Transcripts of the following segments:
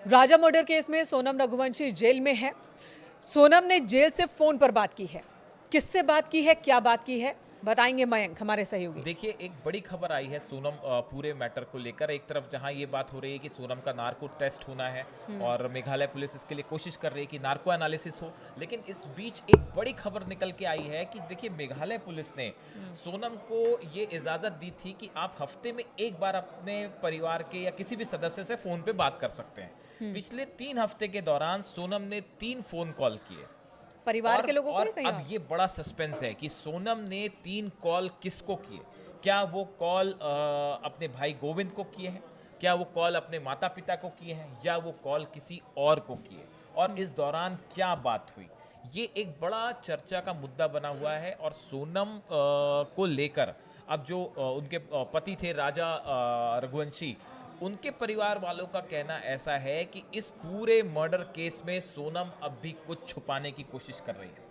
राजा murder case में Sonam Raghuvanshi jail में है। सोनम ने जेल से फोन पर बात की है। किससे बात की है, क्या बात की है, बताएंगे मयंक हमारे सहयोगी। देखिए, एक बड़ी खबर आई है सोनम पूरे मैटर को लेकर। एक तरफ जहां ये बात हो रही है कि सोनम का नार्को टेस्ट होना है और मेघालय पुलिस इसके लिए कोशिश कर रही है कि नार्को एनालिसिस हो, लेकिन इस बीच एक बड़ी खबर निकल के आई है कि देखिए, मेघालय पुलिस ने सोनम को ये इजाज़त दी थी कि आप हफ्ते में एक बार अपने परिवार के या किसी भी सदस्य से फ़ोन पे बात कर सकते हैं। पिछले 3 हफ्ते के दौरान सोनम ने 3 फ़ोन कॉल किए। परिवार के लोगों को और या कहीं अब और? ये बड़ा सस्पेंस है कि सोनम ने 3 कॉल किसको किए। क्या वो कॉल अपने भाई गोविंद को किए हैं, क्या वो कॉल अपने माता पिता को किए हैं, या वो कॉल किसी और को किए, और इस दौरान क्या बात हुई, ये एक बड़ा चर्चा का मुद्दा बना हुआ है। और सोनम को लेकर अब जो उनके पति थे राजा रघुवंशी, उनके परिवार वालों का कहना ऐसा है कि इस पूरे मर्डर केस में सोनम अब भी कुछ छुपाने की कोशिश कर रही है,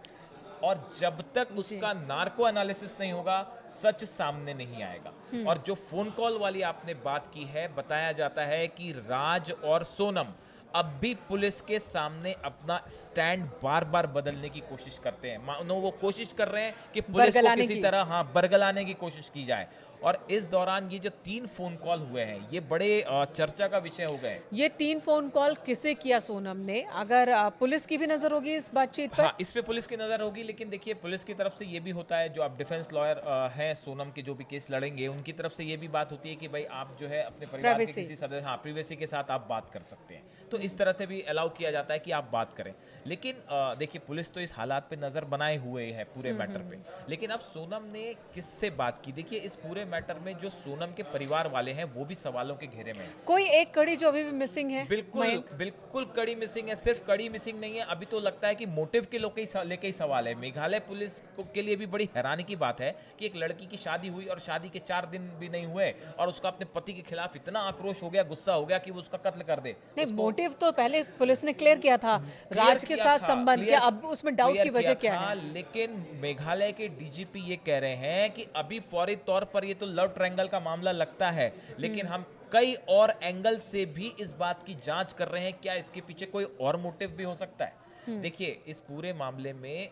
और जब तक जी। उसका नार्को एनालिसिस नहीं होगा, सच सामने नहीं आएगा। और जो फोन कॉल वाली आपने बात की है, बताया जाता है कि राज और सोनम अब भी पुलिस के सामने अपना स्टैंड बार बार बदलने की कोशिश करते हैं। मानो वो कोशिश कर रहे हैं कि पुलिस को बरगलाने किसी की। तरह बरगलाने की कोशिश की जाए। और इस दौरान ये जो 3 फोन कॉल हुए हैं, ये बड़े चर्चा का विषय हो गए। ये 3 फोन कॉल किसे किया सोनम ने? अगर पुलिस की भी नजर होगी इस बातचीत पर। हाँ, इस पे पुलिस की नज़र होगी, लेकिन देखिए, पुलिस की तरफ से ये भी होता है, जो आप डिफेंस लॉयर हैं सोनम के, जो भी केस लड़ेंगे, उनकी तरफ से ये भी बात होती है कि भाई आप जो है अपने परिवार के प्राइवेसी। किसी सदस्य, हाँ, प्रिवेसी के साथ आप बात कर सकते हैं। तो इस तरह से भी अलाउ किया जाता है कि आप बात करें। लेकिन देखिए, पुलिस तो इस हालात पे नज़र बनाए हुए है पूरे मैटर पे। लेकिन अब सोनम ने किससे बात की? देखिए, इस पूरे मैटर में जो सोनम के परिवार वाले हैं, वो भी सवालों के घेरे में हैं। कोई एक कड़ी जो अभी भी मिसिंग है बिल्कुल मयंक। बिल्कुल कड़ी मिसिंग है। सिर्फ कड़ी मिसिंग नहीं है, अभी तो लगता है कि मोटिव के लेके ही सवाल है। मेघालय पुलिस के लिए भी बड़ी हैरानी की बात है कि एक लड़की की शादी हुई और शादी के 4 दिन भी नहीं हुए और उसका अपने पति के खिलाफ इतना आक्रोश हो गया, गुस्सा हो गया कि वो उसका कत्ल कर दे। नहीं, उसको मोटिव तो पहले पुलिस ने क्लियर किया था। क्लियर राज के किया साथ था, संबंध क्या, अब उसमें डाउट की वजह क्या है? लेकिन मेघालय के डीजीपी ये कह रहे हैं कि अभी फौरी तौर पर ये तो लव ट्रायंगल का मामला लगता है, लेकिन हम कई और एंगल से भी इस बात की जांच कर रहे हैं, क्या इसके पीछे कोई और मोटिव भी हो सकता है। देखिए, इस पूरे मामले में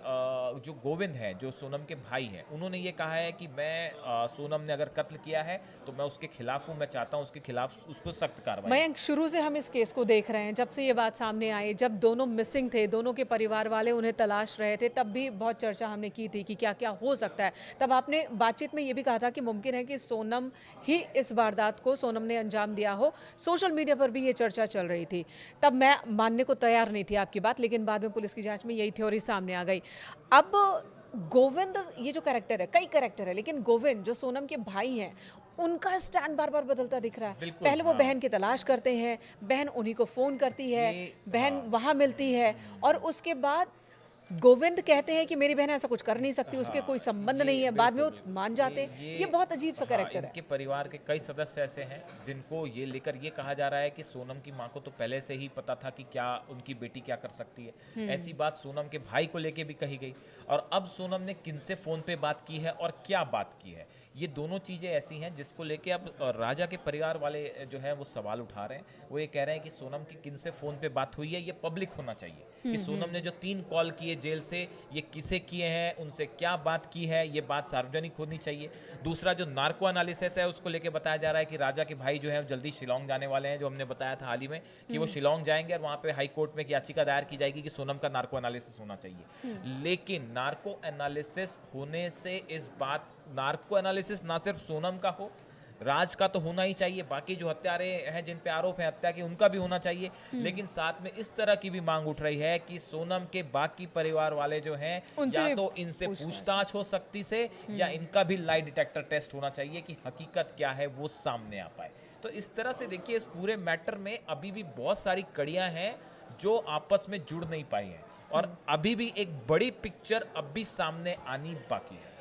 जो गोविंद है, जो सोनम के भाई हैं, उन्होंने ये कहा है कि मैं सोनम ने अगर कत्ल किया है तो मैं उसके खिलाफ हूँ, मैं चाहता हूँ उसके खिलाफ उसको सख्त कार्रवाई। मयंक, शुरू से हम इस केस को देख रहे हैं। जब से ये बात सामने आई, जब दोनों मिसिंग थे, दोनों के परिवार वाले उन्हें तलाश रहे थे, तब भी बहुत चर्चा हमने की थी कि क्या क्या हो सकता है। तब आपने बातचीत में ये भी कहा था कि मुमकिन है कि सोनम ही इस वारदात को सोनम ने अंजाम दिया हो। सोशल मीडिया पर भी ये चर्चा चल रही थी। तब मैं मानने को तैयार नहीं थी आपकी बात, लेकिन बाद में पुलिस की जांच में यही थ्योरी सामने आ गई। अब गोविंद, ये जो कैरेक्टर है, कई कैरेक्टर है, लेकिन गोविंद जो सोनम के भाई हैं, उनका स्टैंड बार बार बदलता दिख रहा है। बिल्कुल, पहले वो हाँ। बहन की तलाश करते हैं, बहन उन्हीं को फोन करती है, बहन हाँ। वहां मिलती है, और उसके बाद गोविंद कहते हैं कि मेरी बहन ऐसा कुछ कर नहीं सकती, उसके कोई हाँ, संबंध ये नहीं है। बाद में वो बिल्कुल, मान जाते हैं। ये बहुत अजीब सा हाँ, कैरेक्टर है। इनके परिवार के कई सदस्य ऐसे हैं जिनको ये लेकर ये कहा जा रहा है कि सोनम की माँ को तो पहले से ही पता था कि क्या उनकी बेटी क्या कर सकती है। ऐसी बात सोनम के भाई को लेके भी कही गई। और अब सोनम ने किनसे फ़ोन पे बात की है और क्या बात की है, ये दोनों चीज़ें ऐसी हैं जिसको लेके अब राजा के परिवार वाले जो है वो सवाल उठा रहे हैं। वो ये कह रहे हैं कि सोनम की किनसे फ़ोन पे बात हुई है, ये पब्लिक होना चाहिए कि सोनम ने जो 3 कॉल किए जेल से, ये किसे किए हैं, उनसे क्या बात की है, ये बात सार्वजनिक होनी चाहिए। दूसरा, जो नार्को एनालिसिस है, उसको लेके बताया जा रहा है कि राजा के भाई जो है वो जल्दी शिलोंग जाने वाले हैं, जो हमने बताया था हाल ही में कि वो शिलोंग जाएंगे और वहाँ पे हाई कोर्ट में एक याचिका दायर की जाएगी कि सोनम का नार्को एनालिसिस होना चाहिए। लेकिन नार्को एनालिसिस होने से इस बात, नार्को एनालिसिस ना सिर्फ सोनम का हो, राज का तो होना ही चाहिए, बाकी जो हत्यारे हैं जिन पे आरोप है हत्या के, उनका भी होना चाहिए। लेकिन साथ में इस तरह की भी मांग उठ रही है कि सोनम के बाकी परिवार वाले जो हैं, उनसे या भी तो इनसे पूछना है। पूछताछ हो सकती से, या इनका भी लाई डिटेक्टर टेस्ट होना चाहिए कि हकीकत क्या है वो सामने आ पाए। तो इस तरह से देखिए, इस पूरे मैटर में अभी भी बहुत सारी कड़ियां हैं जो आपस में जुड़ नहीं पाई हैं, और अभी भी एक बड़ी पिक्चर अब भी सामने आनी बाकी है।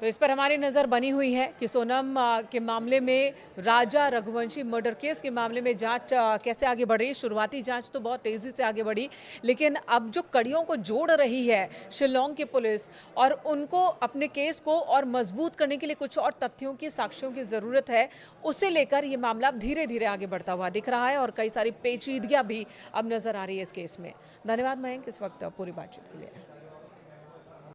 तो इस पर हमारी नज़र बनी हुई है कि सोनम के मामले में, राजा रघुवंशी मर्डर केस के मामले में जांच कैसे आगे बढ़ रही है। शुरुआती जांच तो बहुत तेज़ी से आगे बढ़ी, लेकिन अब जो कड़ियों को जोड़ रही है शिलोंग की पुलिस, और उनको अपने केस को और मजबूत करने के लिए कुछ और तथ्यों की, साक्ष्यों की ज़रूरत है, उसे लेकर ये मामला अब धीरे धीरे आगे बढ़ता हुआ दिख रहा है और कई सारी पेचीदगियाँ भी अब नज़र आ रही है इस केस में। धन्यवाद मयंक, इस वक्त पूरी बातचीत के लिए।